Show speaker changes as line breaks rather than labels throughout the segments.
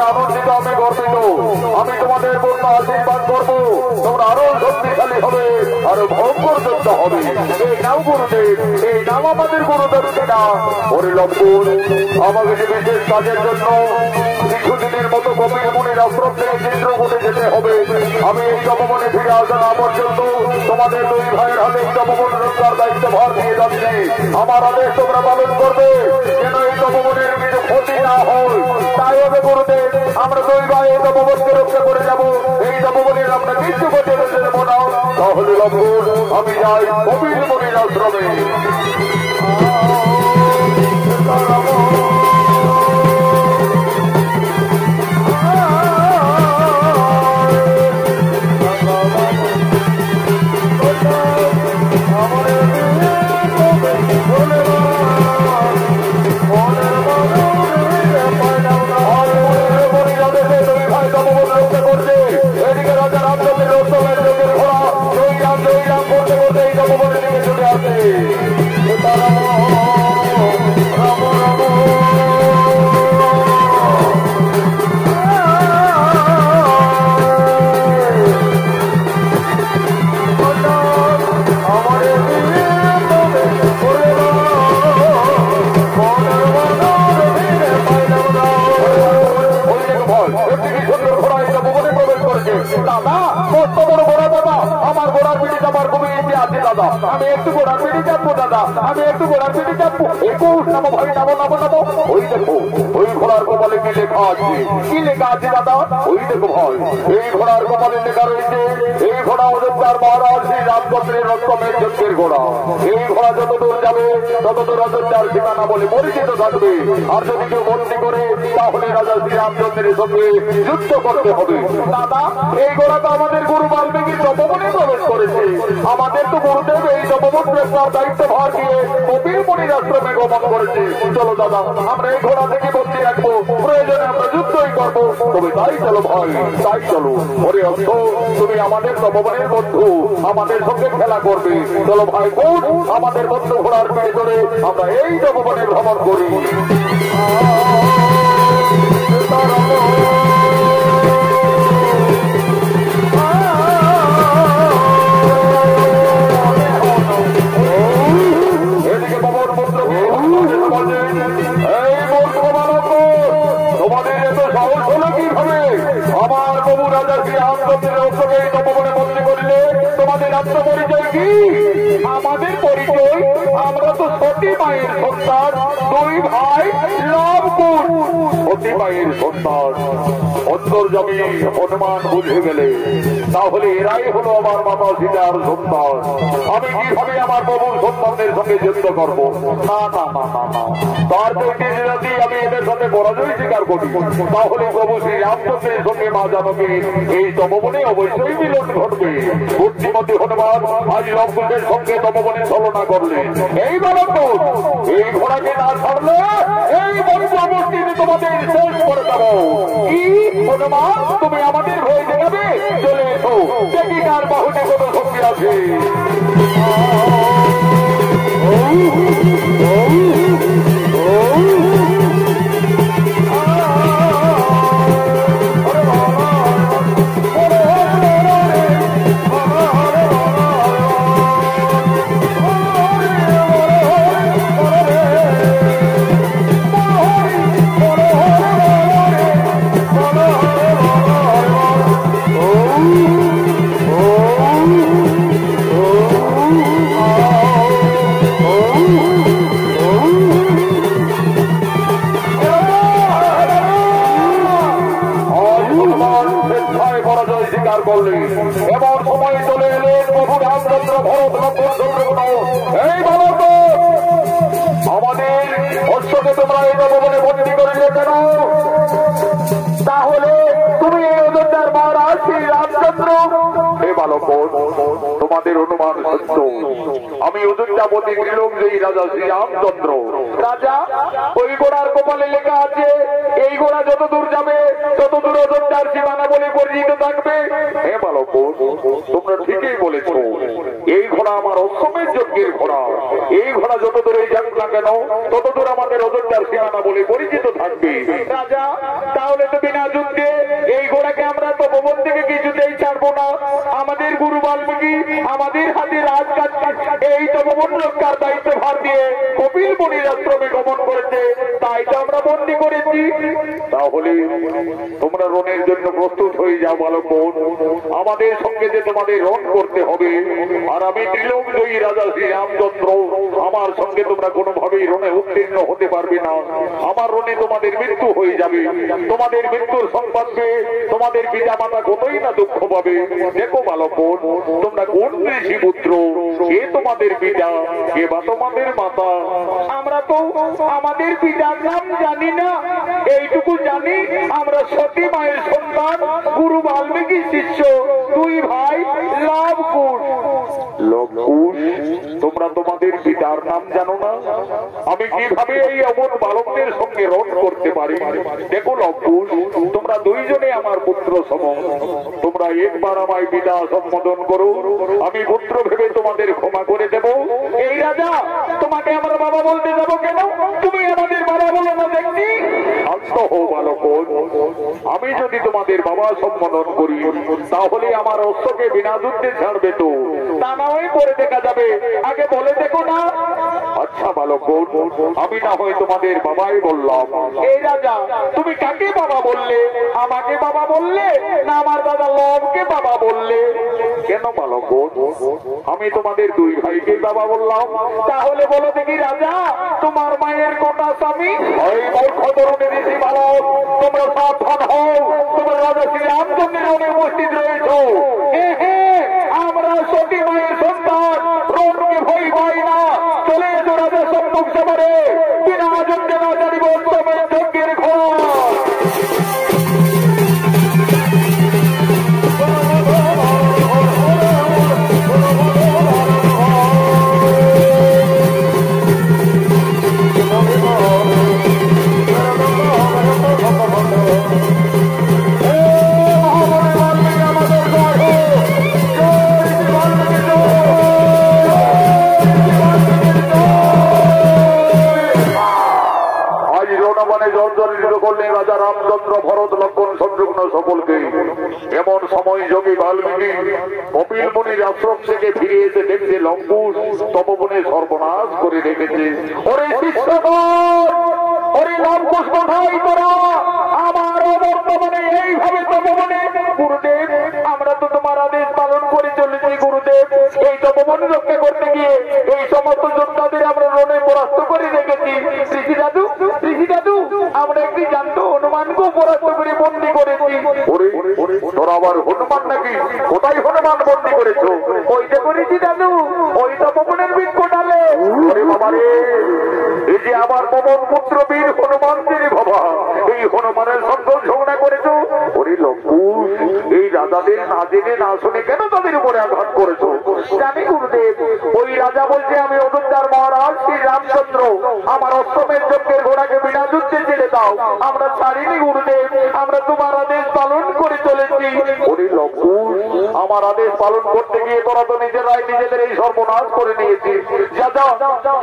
আনন্দিত, আমি গর্বিত। আমি তোমাদের পূর্ণ আশীর্বাদ করবো। তোমরা আরো শক্তিশালী হবে, আরো ভয়ঙ্কর যোদ্ধা হবে। এই নাম গুরুদেব, এই নাম আমাদের গুরুদেব কিনা ওরে লম্বুর। আমাকে যে বিশেষ কাজের জন্য কিছুদিনের মতো কবির মুনির আশ্রম থেকে চিত্রকূটে যেতে হবে। আমি এই তপবনে ফিরে আসা না পর্যন্ত তোমাদের দুই ভাইয়ের হাতে এই তপবন রক্ষার দায়িত্ব ভার দিয়ে যাচ্ছে। আমার আদেশ তোমরা পালন করবে, যেন এই তপবনের কিছু ক্ষতি না হয়। তাই হবে গুরুদেব, আমরা দুই ভাই এই তপবনকে রক্ষা করে যাব। এই তপবনের আমরা কিছু ক্ষতি হতে দেবো না। তাহলে লম্বুর আমি যাই কবির মুনির আশ্রমে। আমি একটু গোড়ার পিঠে চাপবো দাদা, আমি একটু গোড়ার পিঠে চাপবো। একুশ নামো ভাই, নামো নামো নামো। ওই দেখো ওই ঘোড়ার কপালে কি লেখা আছে? কি লেখা আছে দাদা? ওই দেখো ভাই, এই ঘোড়ার কপালে লেখা রয়েছে এই ঘোড়া অযোধ্যার মহারাজ শ্রী রামচন্দ্রের রক্তমের যজ্ঞের ঘোড়া। এই ঘোড়া যতদূর যাবে ততদূর অযোধ্যার ঠিকানা বলে পরিচিত থাকবে। আর যদি কেউ বন্দী করে তাহলে রাজা শ্রী রামচন্দ্রের সঙ্গে যুদ্ধ করতে হবে। দাদা, এই ঘোড়া তো আমাদের গুরু বাল্মীকির তপবনে প্রবেশ করেছে। আমাদের তো গুরুদেব এই তপবন রক্ষার দায়িত্ব ভার দিয়ে কবির মুনির আশ্রমে গমন করেছে। চলো দাদা, আমরা এই ঘোড়া থেকে বন্দী রাখবো, প্রয়োজনে আমরা যুদ্ধই করবো। তবে তাই চলো ভাই, তাই চলো। ওরে অর্থ, তুমি আমাদের তপবনের বন্ধু, আমাদের সঙ্গে খেলা করবে। চলো ভাই বোন, আমাদের বন্ধু ঘোড়ার পিঠে চড়ে আমরা এই তপবনে ভ্রমণ করি। তোমাদের এত সাহস হলো কিভাবে? আমার প্রভু রাজা শ্রী রামচন্দ্রের উৎসবে এই তপবনে বন্দী করিলে তোমাদের আত্মপরিচয় কি? আমাদের পরিচয়, আমরা তো সতী মায়ের সন্তান, দুই ভাই লবকুশ। সতী মায়ের সন্তান অন্তর্যামী হনুমান বুঝে গেলে তাহলে এরাই হলো আমার মাতা সীতার সন্তান। আমি কিভাবে আমার প্রভুর সন্তানদের সঙ্গে যুদ্ধ করবো? না না না না না, তার যদি আমি এদের সাথে পরাজয় স্বীকার করি তাহলে প্রভু শ্রী রামচন্দ্রের সঙ্গে মা জানকীর এই তপবনে অবশ্যই মিলন ঘটবে। বুদ্ধিমতী হনুমান আজ লবকুশের সঙ্গে তপবনে ছলনা করলে এই বালক এই ঘোড়াকে না ছাড়লে এই বংশমূর্তিতে তোমাদের শেষ করে দেব। কি হনুমান, তুমি আমাদের হয়ে যাবে? চলে এসো, দেখি কার বাহুতে কত শক্তি আছে। ভরত লক্ষণ শত্রুঘ্ন, এই বলো তো আমাদের অশ্বকে তোমরা এই তপবনে বন্দী করিলে কেন? তাহলে তুমি এই অযোধ্যার মহারাজ শ্রী রামচন্দ্র। হে বালক, তোমাদের অনুমান সত্য। আমি অযোধ্যাপতি ত্রিলোকজয়ী রাজা শ্রী রামচন্দ্র। রাজা, ওই ঘোড়ার কপালে লেখা আছে এই ঘোড়া যত দূর যাবে তত দূর অযোধ্যার সীমানা বলে পরিচিত থাকবে। হে বালক, তোমরা ঠিকই বলেছ। এই ঘোড়া আমার অশ্বমেধ যজ্ঞের ঘোড়া। এই ঘোড়া যত দূরে যাক না কেন তত দূর আমাদের অযোধ্যার সীমানা বলে পরিচিত থাকবে। রাজা, তাহলে তো বিনা যুদ্ধে এই ঘোড়াকে আমরা তপবন থেকে কিছুতেই ছাড়বো না। আমাদের গুরু বাল্মীকি আমাদের হাতে রাজকাজ এই তপবন রক্ষার দায়িত্ব ভার দিয়ে কপিল মুনির আশ্রমে গমন করেছে, তাই তো আমরা বন্দী করেছি। তাহলে তোমরা রণের জন্য প্রস্তুত হয়ে যাও বালক। আমাদের সঙ্গে যে তোমাদের রণ করতে হবে, আর আমি ত্রিলোকজয়ী রাজা শ্রী রামচন্দ্র, আমার সঙ্গে তোমরা কোনোভাবেই রণে উত্তীর্ণ হতে পারবে না। আমার রণে তোমাদের মৃত্যু হয়ে যাবে। তোমাদের মৃত্যুর সংবাদ পেয়ে তোমাদের পিতা মাতা কতই না দুঃখ পাবে। দেখো বালক, তোমরা কোন ঋষি পুত্র, কে তোমাদের পিতা, কে বা তোমাদের মাতা? আমরা তো আমাদের পিতার নাম জানি না, এইটুকু জানি আমরা সতী মায়ের সন্তান, গুরু বাল্মীকি শিষ্য, দুই ভাই লবকুশ। লবকুশ, তোমরা তোমাদের পিতার নাম জানো না? আমি কিভাবে এই অমন বালকদের সঙ্গে রণ করতে পারি? দেখো লবকুশ, তোমরা দুইজনে আমার পুত্র সম। তোমরা একবার আমায় পিতা সম্বোধন করো, আমি পুত্র ভেবে তোমাদের ক্ষমা করে দেব। এই রাজা, তোমাকে আমার বাবা বলতে যাবো কেন? তুমি আমাদের বাবা বলো না দেখি। শান্ত হও বালক, আমি যদি তোমাদের বাবা সম্বোধন করি তাহলে আমার অশ্বকে বিনা যুদ্ধে ছাড়বে তো? তা না হয় পরে দেখা যাবে, আগে বলে দেখো না। আচ্ছা বালক, আমি না হয় তোমাদের বাবাই বললাম। এই রাজা, তুমি কাকে বাবা বললে? আমাকে বাবা বললে না আমার দাদা লবকে বাবা বললে? কেন বালক, আমি তোমাদের দুই ভাইকে বাবা বললাম। তাহলে বলো দেখি রাজা, তোমার মায়ের কোটা স্বামী? ওই মূর্খ তরুণী ঋষি বালক, তোমরা সাবধান হও। তোমরা রাজা শ্রী রামচন্দ্রের রণে উপস্থিত রয়েছ। আমরা সতী মায়ের সন্তান, রণকে ভয় পাই না। চলে এসো রাজা সম্মুখ সমরে, বিনা যুদ্ধে না জানিব উত্তমের যজ্ঞের ঘর। করলেন রাজা রামচন্দ্র, ভরত লক্ষণ শত্রুঘ্ন সকলকে। এমন সময় যোগী বাল্মীকি কপিল মুনির আশ্রম থেকে ফিরে এসে দেখছে লঙ্কুশ তপবনে সর্বনাশ করে রেখেছে। ওরে শিষ্যগণ, ওরে লঙ্কুশ কোথায় তোরা? আমার বর্তমানে এইভাবে তপবনে। গুরুদেব, আমরা তো তোমার আদেশ পালন করে চলেছি গুরুদেব। এই তপবন রক্ষা করতে গিয়ে এই সমস্ত যোদ্ধাদের আমরা রণে পরাস্ত করে রেখেছি। ঋষি দাদু, ঋষি দাদু, আমরা একটি জান্ত হনুমানকেও পরাস্ত করে বন্দী করেছি। তোরা আবার হনুমান নাকি? কোথায় হনুমান বন্দী করেছো? ওইটা করেছি দাদু, ওই তপবনের বৃক্ষ ডালে। এই যে আমার পবন পুত্র বীর হনুমান তিনি বাবা, এই হনুমানের সঙ্গে ঝগড়া করেছো। ওরে লঙ্কুশ, এই রাজাদের না জেনে না শুনে কেন তাদের উপরে আঘাত করেছো? জানি গুরুদেব, ওই রাজা বলছে আমি অযোধ্যার মহারাজ শ্রী রামচন্দ্র, আমার অশ্বমেধ যজ্ঞের ঘোড়াকে বিনা যুদ্ধে ছেড়ে দাও। আমরা ছাড়িনি গুরুদেব, আমরা তোমার আদেশ পালন করে চলেছি। ওরে লঙ্কুশ, আমার আদেশ পালন করতে গিয়ে তোরা তো নিজেরাই নিজেদের এই সর্বনাশ করে নিয়েছিস। যা যা,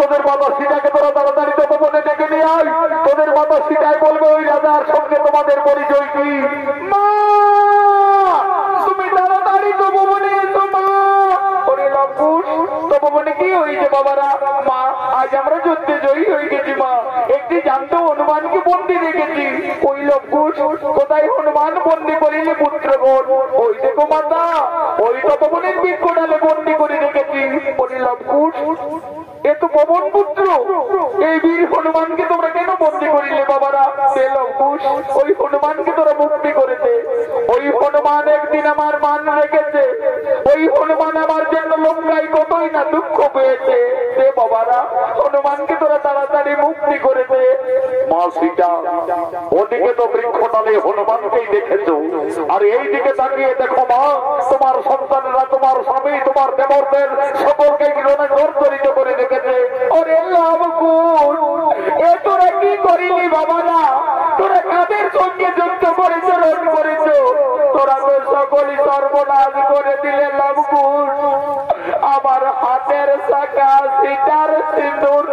তোদের মাতা সীতাকে তোরা তাড়াতাড়ি তপবনে ডেকে নিয়ে আয়। তোদের মাতা সীতাই বলবে ওই রাজার সঙ্গে তোমাদের পরিচয় কি। মা, তুমি তাড়াতাড়ি তপবনে এসো মা। ওরে লঙ্কুশ, তপবনে কি হয়েছে বাবারা? মা, আজ আমরা যুদ্ধে জয়ী হয়ে গেছি মা। একটি জান্ত হনুমানকে বন্দী রেখেছি। ওই লঙ্কুশ, কোথায় হনুমান বন্দী করিলে পুত্রগণ? ওই দেখো মাতা, ওই তপবনের বৃক্ষ ডালে বন্দী করে রেখেছি। ওরে লঙ্কুশ, এ তো পবন পুত্র, এই বীর হনুমানকে তোমরা কেন বন্দী করিলে বাবারা? লঙ্কুশ, ওই হনুমানকে তোরা মুক্তি করেছে। ওই হনুমান একদিন আমার মান রেখেছে, ওই হনুমান আমার জন্য লঙ্কায় কতই না দুঃখ পেয়েছে। দে বাবারা, হনুমানকে তোরা তাড়াতাড়ি মুক্তি করে দে। মা সীতা, ওদিকে তো বৃক্ষটালে হনুমানকেই দেখেছো, আর এই দিকে তাকিয়ে দেখো মা, তোমার সন্তানরা, তোমার স্বামী, তোমার দেবরদের সকলকে রণে জর্জরিত করে রেখেছে। ওরে লাভকুল, এ তোরা কি করিলি বাবারা? তোরা কাদের সঙ্গে যুদ্ধ করেছ, রণ করেছ? তোরা তো সকলই সর্বনাশ করে দিলে লাভকুল। আমার হাতের শাখা সীতার সিঁদুর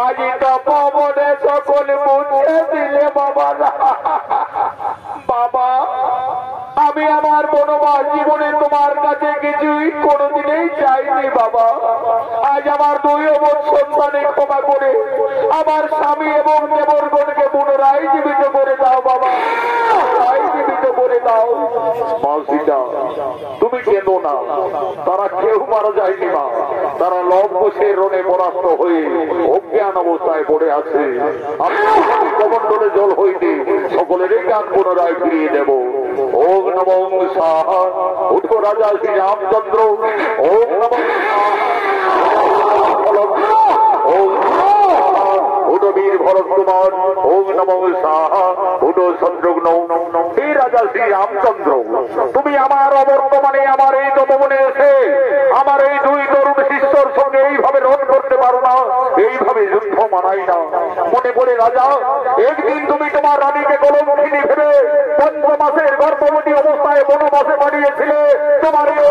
আজ তো পবনে সকল মুছে দিলে বাবারা। বাবা, আমি আমার বনবাস জীবনে তোমার কাছে কিছুই কোনোদিনই চাইনি বাবা। আজ আমার দুই অবধ সন্তানে ক্ষমা করে আমার স্বামী এবং দেবরগণকে পুনরায় জীবিত করে দাও বাবা, জীবিত করে দাও। মা সীতা, তুমি কেঁদো না, তারা কেউ মারা যায়নি মা, তারা লবকুশের রণে পরাস্ত হয়ে অজ্ঞান অবস্থায় পড়ে আছে। আমি কমণ্ডলে জল হইতে সকলেরই জ্ঞান পুনরায় ফিরিয়ে দেব। ওম নমঃ সাহা, উঠো রাজা শ্রী রামচন্দ্র। ওম নমঃ উঠো বীর ভরত কুমার। ওম নমঃ সাহা, উঠো শত্রুঘ্ন। হে রাজা শ্রী রামচন্দ্র, তুমি আমার অবর্তমানে আমার এই তপবনে এসে আমার এই দুই তরুণ শিষ্যর সঙ্গে এইভাবে রণ করতে পারো না, এইভাবে যুদ্ধ মানাই না। মনে পড়ে রাজা, একদিন তুমি তোমার রানীকে কলঙ্কিনী ভেবে 5 মাসের গর্ভবতী অবস্থায় বনবাসে পাঠিয়েছিলে। তোমার এই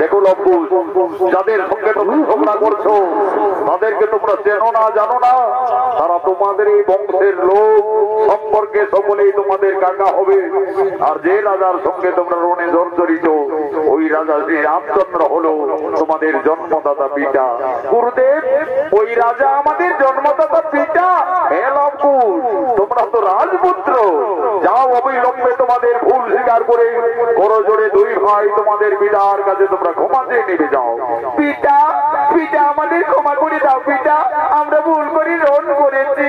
দেখো লম্বু, যাদের সঙ্গে তুমি ঝগড়া করছো তাদেরকে তোমরা চেনো না, জানো না, তারা তোমাদের এই বংশের লোক, সম্পর্কে সকলেই তোমাদের কাকা হবে। আর যে রাজার সঙ্গে তোমরা রণে জর্জরিত, ওই রাজা শ্রী রামচন্দ্র হলো তোমাদের জন্মদাতা পিতা। গুরুদেব, ওই রাজা আমাদের জন্মদাতা পিতা? হে লম্বু, তোমরা তো রাজপুত্র। যাও অবিলম্বে তোমাদের ভুল স্বীকার করে করো জোরে দুই ভাই তোমাদের পিতার কাছে তোমরা ক্ষমা চেয়ে নেবে যাও। পিতা, পিতা আমাদের ক্ষমা করে দাও পিতা, আমরা ভুল করে রণ করেছি।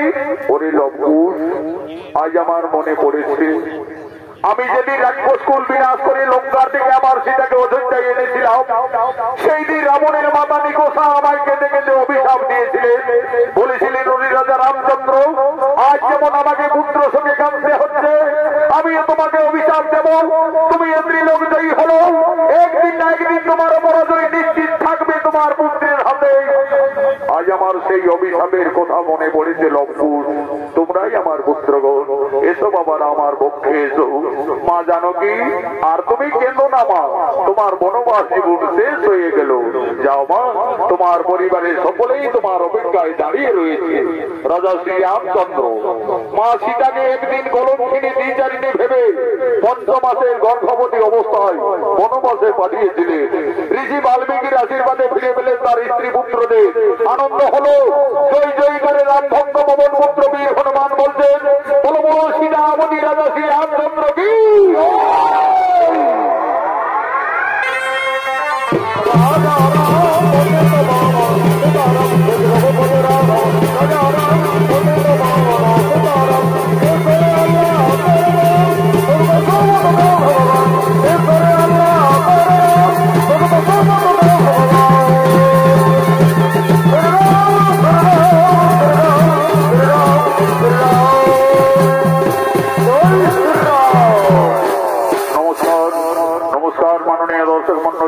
ওরে লম্বু, আজ আমার মনে পড়েছে আমি যেদিন রাজপুষ্কুল বিনাশ করে লঙ্কার থেকে আমার সীতাকে অযোধ্যায় এনেছিলাম, সেই দিন রাবণের মাতা নিকোষা আমায় কেঁদে কেঁদে অভিশাপ দিয়েছিলেন। বলেছিলেন, ওরে রাজা রামচন্দ্র, আজ যেমন আমাকে পুত্র সঙ্গে কাঁদতে হচ্ছে, আমিও তোমাকে অভিশাপ দেব। তুমি স্ত্রীলোক জয়ী হলো, একদিন না একদিন তোমার পরাজয় নিশ্চিত থাকবে তোমার পুত্রের হাতে। আজ আমার সেই অভিশাপের কথা মনে পড়েছে লম্বু। তোমরাই আমার পুত্রগণ, এসো বাবারা আমার পক্ষে এসো। মা জানকী, আর তুমি কেঁদো না মা, তোমার বনবাস জীবন শেষ হয়ে গেল। যাও মা, তোমার পরিবারের সকলেই তোমার অপেক্ষায় দাঁড়িয়ে রয়েছে। রাজা শ্রী রামচন্দ্র মা সীতাকে একদিন কলঙ্কিনী দ্বিচারিণী ভেবে 5 মাসের গর্ভবতী অবস্থায় বনবাসে পাঠিয়েছিলেন। ঋষি বাল্মীকির আশীর্বাদে ফিরে পেলেন তার স্ত্রী পুত্রদের। আনন্দ হলো, জয় জয়কারে রামভক্ত পবন পুত্র বীর হনুমান বলছেন, বলো বলো সীতামণি রাজা শ্রী রামচন্দ্র কি। নমস্কার মাননীয় দর্শক মন্ডলী।